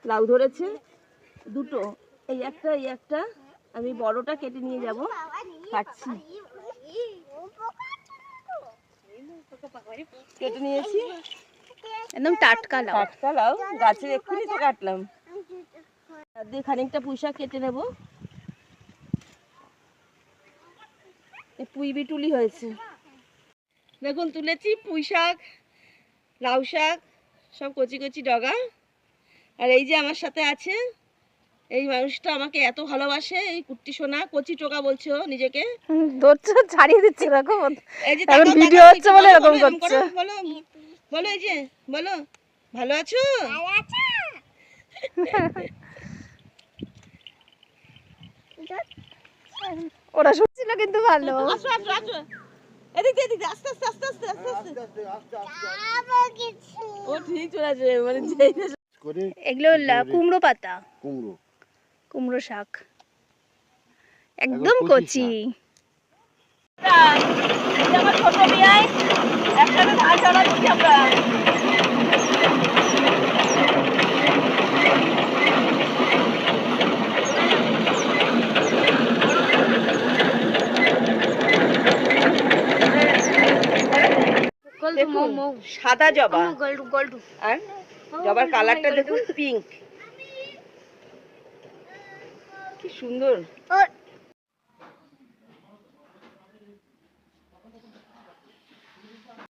লাউ ধরেছে দুটো, এই একটা আমি বড়টা কেটে নিয়ে যাব, কাটছি, কেটে নিয়েছি একদম টাটকা লাউ। টাটকা লাউ, গাছের এক্ষুনি তো কাটলাম। দিয়ে খানিকটা পুঁই শাক কেটে নেব। পুঁই বিটুলি হয়েছে দেখুন, তুলেছি পুঁই শাক, লাউ শাক, সব কচি কচি ডগা। আর এই যে আমার সাথে আছে এই মানুষটা, আমাকে এত ভালোবাসে, এই কুট্টি সোনা, কচি টোকা বলছে ও নিজেকে, ধরছে ছাড়িয়ে দিচ্ছে দেখো, এই যে এখন ভিডিও হচ্ছে বলে এরকম করছে। বলো বলো, এই যে বলো, ভালো আছো? ওরা শুনছিল কিন্তু ভালো। আসো আসো আসো, এদিক এদিক, আস্তে আস্তে আস্তে আস্তে আস্তে আস্তে, ও ঠিক চলে আসে, মানে এগুলো কুমড়ো পাতা, কুমড়ো শাক, একদম কচি। আমার ছোট মেয়ে একসাথে ধান চালাচ্ছি আমরা। সাদা জবা, আর জবার কালারটা দেখুন, পিঙ্ক, কি সুন্দর।